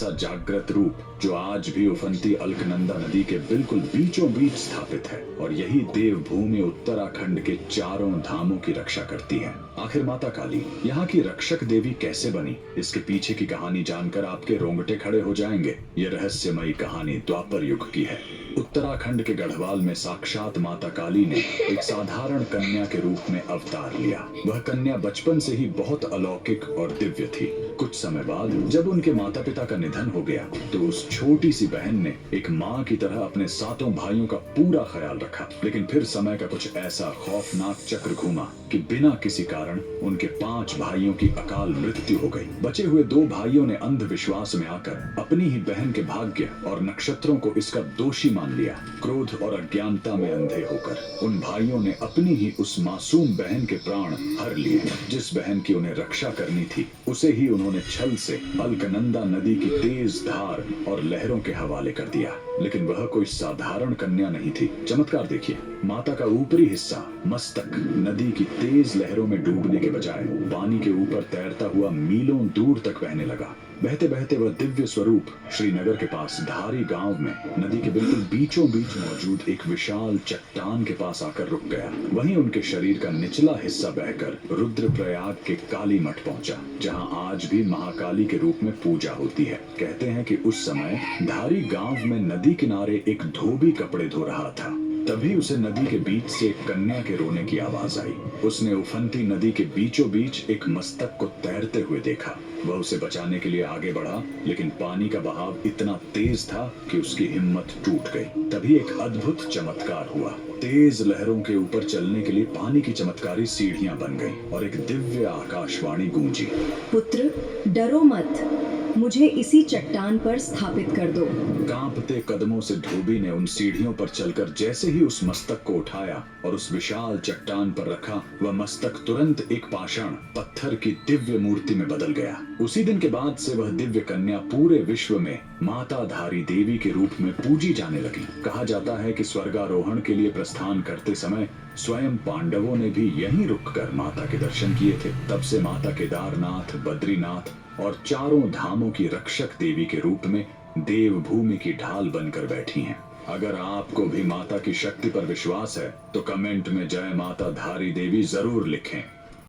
सा जागृत रूप जो आज भी उफनती अलकनंदा नदी के बिल्कुल बीचों बीच स्थापित है, और यही देवभूमि उत्तराखंड के चारों धामों की रक्षा करती है। आखिर माता काली यहाँ की रक्षक देवी कैसे बनी, इसके पीछे की कहानी जानकर आपके रोंगटे खड़े हो जाएंगे। ये रहस्यमयी कहानी द्वापर युग की है। उत्तराखंड के गढ़वाल में साक्षात माता काली ने एक साधारण कन्या के रूप में अवतार लिया। वह कन्या बचपन से ही बहुत अलौकिक और दिव्य थी। कुछ समय बाद जब उनके माता पिता का निधन हो गया तो उस छोटी सी बहन ने एक माँ की तरह अपने सातों भाइयों का पूरा ख्याल रखा। लेकिन फिर समय का कुछ ऐसा खौफनाक चक्र घूमा कि बिना किसी कारण उनके 5 भाइयों की अकाल मृत्यु हो गई। बचे हुए 2 भाइयों ने अंधविश्वास में आकर अपनी ही बहन के भाग्य और नक्षत्रों को इसका दोषी मान लिया। क्रोध और अज्ञानता में अंधे होकर उन भाइयों ने अपनी ही उस मासूम बहन के प्राण हर लिए। जिस बहन की उन्हें रक्षा करनी थी उसे ही उन्होंने छल से अलकनंदा नदी की तेज धार और लहरों के हवाले कर दिया। लेकिन वह कोई साधारण कन्या नहीं थी। चमत्कार देखिए, माता का ऊपरी हिस्सा मस्तक नदी की तेज लहरों में डूबने के बजाय पानी के ऊपर तैरता हुआ मीलों दूर तक बहने लगा। बहते बहते वह दिव्य स्वरूप श्रीनगर के पास धारी गांव में नदी के बिल्कुल बीचों बीच मौजूद एक विशाल चट्टान के पास आकर रुक गया। वहीं उनके शरीर का निचला हिस्सा बहकर रुद्रप्रयाग के काली मठ पहुंचा, जहां आज भी महाकाली के रूप में पूजा होती है। कहते हैं कि उस समय धारी गांव में नदी किनारे एक धोबी कपड़े धो रहा था। तभी उसे नदी के बीच से एक कन्या के रोने की आवाज आई। उसने उफनती नदी के बीचों बीच एक मस्तक को तैरते हुए देखा। वह उसे बचाने के लिए आगे बढ़ा, लेकिन पानी का बहाव इतना तेज था कि उसकी हिम्मत टूट गई। तभी एक अद्भुत चमत्कार हुआ। तेज लहरों के ऊपर चलने के लिए पानी की चमत्कारी सीढ़ियां बन गईं और एक दिव्य आकाशवाणी गूंजी। पुत्र, डरो मत, मुझे इसी चट्टान पर स्थापित कर दो। कांपते कदमों से धोबी ने उन सीढ़ियों पर चलकर जैसे ही उस मस्तक को उठाया और उस विशाल चट्टान पर रखा, वह मस्तक तुरंत एक पाषाण पत्थर की दिव्य मूर्ति में बदल गया। उसी दिन के बाद से वह दिव्य कन्या पूरे विश्व में माताधारी देवी के रूप में पूजी जाने लगी। कहा जाता है कि स्वर्गारोहण के लिए प्रस्थान करते समय स्वयं पांडवों ने भी यहीं रुककर माता के दर्शन किए थे। तब से माता केदारनाथ, बद्रीनाथ और चारों धामों की रक्षक देवी के रूप में देवभूमि की ढाल बनकर बैठी हैं। अगर आपको भी माता की शक्ति पर विश्वास है तो कमेंट में जय माता धारी देवी जरूर लिखें।